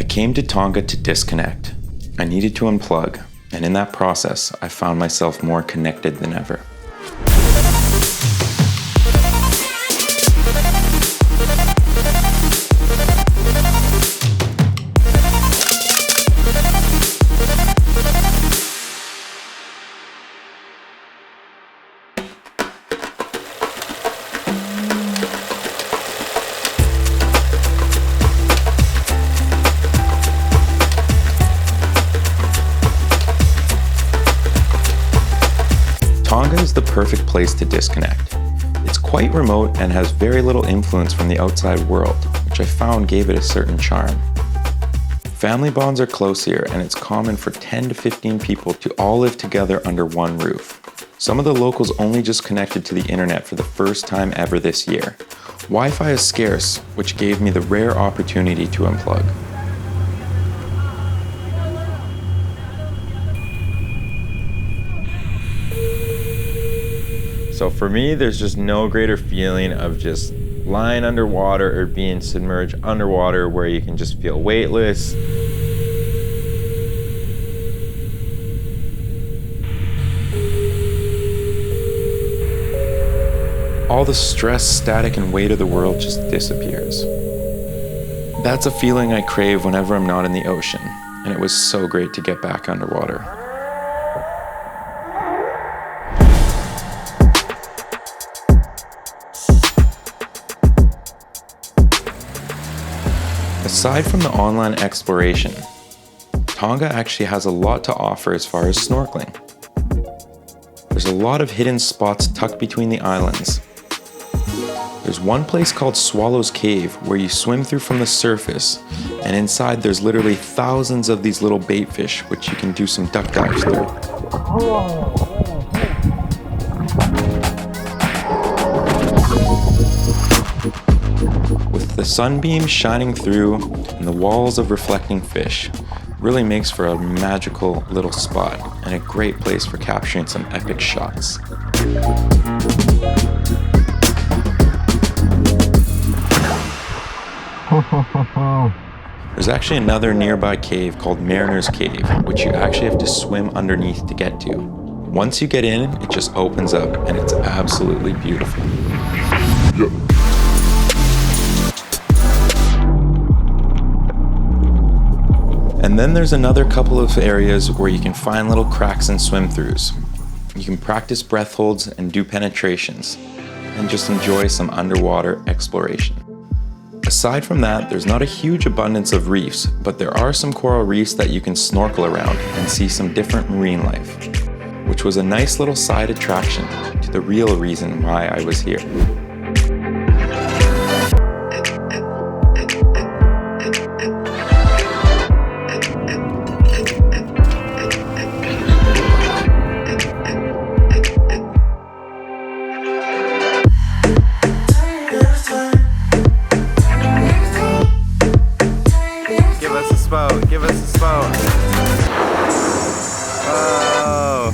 I came to Tonga to disconnect. I needed to unplug, and in that process, I found myself more connected than ever. Tonga is the perfect place to disconnect. It's quite remote and has very little influence from the outside world, which I found gave it a certain charm. Family bonds are close here, and it's common for 10 to 15 people to all live together under one roof. Some of the locals only just connected to the internet for the first time ever this year. Wi-Fi is scarce, which gave me the rare opportunity to unplug. So for me, there's just no greater feeling of just lying underwater or being submerged underwater where you can just feel weightless. All the stress, static, and weight of the world just disappears. That's a feeling I crave whenever I'm not in the ocean, and it was so great to get back underwater. Aside from the online exploration, Tonga actually has a lot to offer as far as snorkeling. There's a lot of hidden spots tucked between the islands. There's one place called Swallow's Cave where you swim through from the surface, and inside there's literally thousands of these little bait fish which you can do some duck dives through. With the sunbeams shining through and the walls of reflecting fish, really makes for a magical little spot and a great place for capturing some epic shots. There's actually another nearby cave called Mariner's Cave, which you actually have to swim underneath to get to. Once you get in, it just opens up and it's absolutely beautiful. And then there's another couple of areas where you can find little cracks and swim-throughs. You can practice breath holds and do penetrations, and just enjoy some underwater exploration. Aside from that, there's not a huge abundance of reefs, but there are some coral reefs that you can snorkel around and see some different marine life, which was a nice little side attraction to the real reason why I was here. Give us a spout. Oh.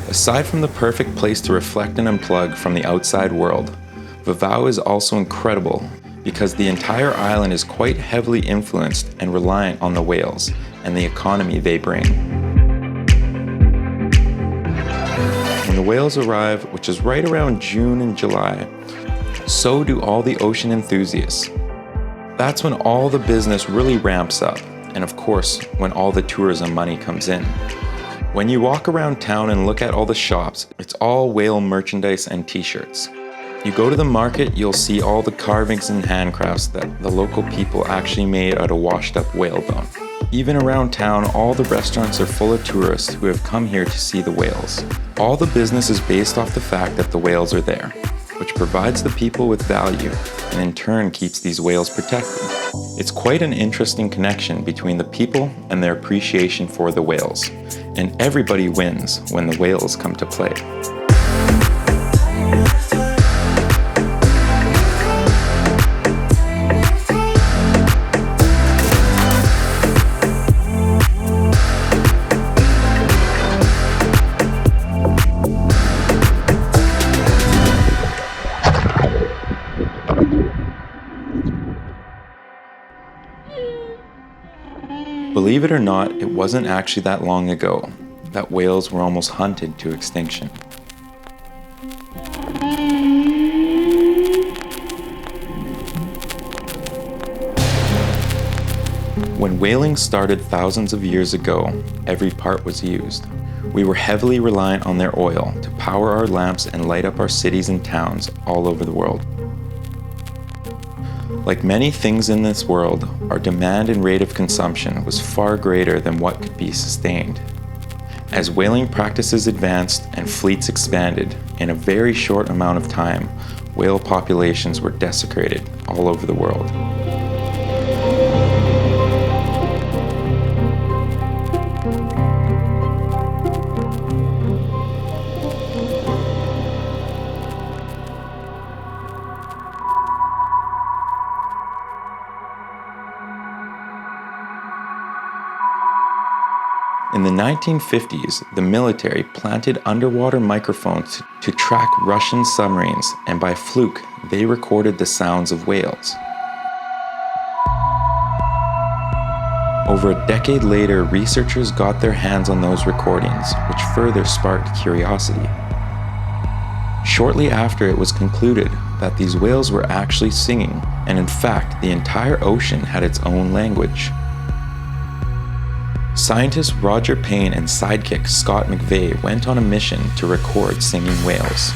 Aside from the perfect place to reflect and unplug from the outside world, Vava'u is also incredible because the entire island is quite heavily influenced and reliant on the whales and the economy they bring. When the whales arrive, which is right around June and July, so do all the ocean enthusiasts. That's when all the business really ramps up. And of course, when all the tourism money comes in. When you walk around town and look at all the shops, it's all whale merchandise and t-shirts. You go to the market, you'll see all the carvings and handcrafts that the local people actually made out of washed up whale bone. Even around town, all the restaurants are full of tourists who have come here to see the whales. All the business is based off the fact that the whales are there, which provides the people with value and in turn keeps these whales protected. It's quite an interesting connection between the people and their appreciation for the whales, and everybody wins when the whales come to play. believe it or not, it wasn't actually that long ago that whales were almost hunted to extinction. When whaling started thousands of years ago, every part was used. We were heavily reliant on their oil to power our lamps and light up our cities and towns all over the world. Like many things in this world, our demand and rate of consumption was far greater than what could be sustained. As whaling practices advanced and fleets expanded, in a very short amount of time, whale populations were desecrated all over the world. In the 1950s, the military planted underwater microphones to track Russian submarines, and by fluke, they recorded the sounds of whales. Over a decade later, researchers got their hands on those recordings, which further sparked curiosity. Shortly after, it was concluded that these whales were actually singing, and in fact, the entire ocean had its own language. Scientists Roger Payne and sidekick Scott McVeigh went on a mission to record singing whales.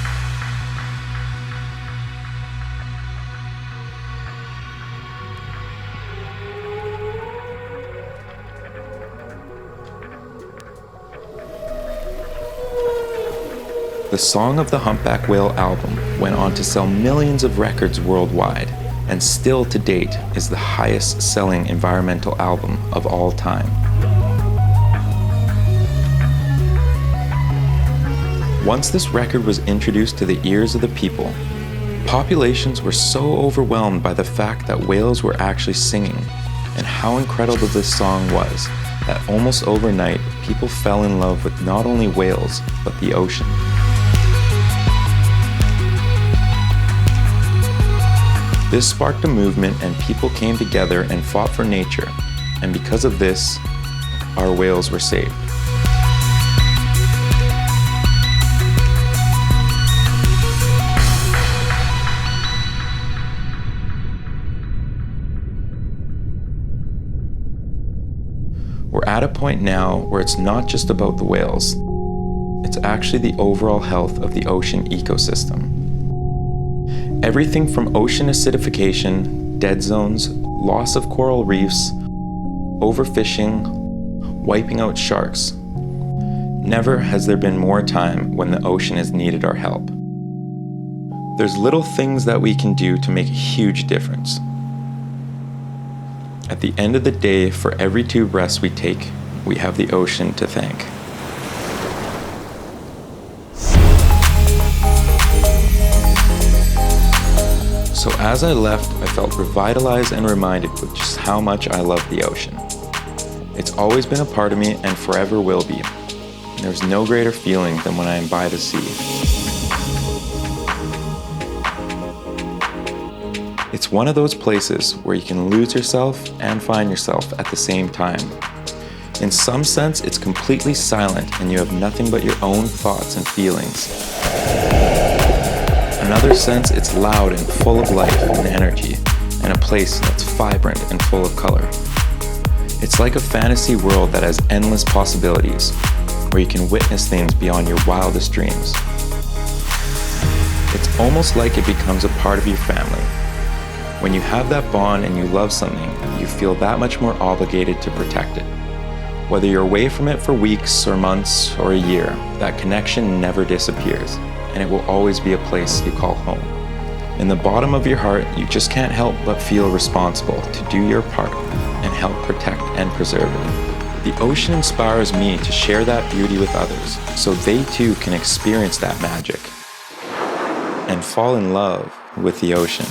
The Song of the Humpback Whale album went on to sell millions of records worldwide, and still to date is the highest selling environmental album of all time. Once this record was introduced to the ears of the people, populations were so overwhelmed by the fact that whales were actually singing and how incredible this song was that almost overnight people fell in love with not only whales but the ocean. This sparked a movement and people came together and fought for nature, and because of this, our whales were saved. We're at a point now where it's not just about the whales, it's actually the overall health of the ocean ecosystem. Everything from ocean acidification, dead zones, loss of coral reefs, overfishing, wiping out sharks. Never has there been more time when the ocean has needed our help. There's little things that we can do to make a huge difference. At the end of the day, for every 2 breaths we take, we have the ocean to thank. So as I left, I felt revitalized and reminded with just how much I love the ocean. It's always been a part of me and forever will be. And there's no greater feeling than when I am by the sea. It's one of those places where you can lose yourself and find yourself at the same time. In some sense, it's completely silent and you have nothing but your own thoughts and feelings. Another sense, it's loud and full of life and energy, and a place that's vibrant and full of color. It's like a fantasy world that has endless possibilities, where you can witness things beyond your wildest dreams. It's almost like it becomes a part of your family. When you have that bond and you love something, you feel that much more obligated to protect it. Whether you're away from it for weeks or months or a year, that connection never disappears, and it will always be a place you call home. In the bottom of your heart, you just can't help but feel responsible to do your part and help protect and preserve it. The ocean inspires me to share that beauty with others, so they too can experience that magic and fall in love with the ocean.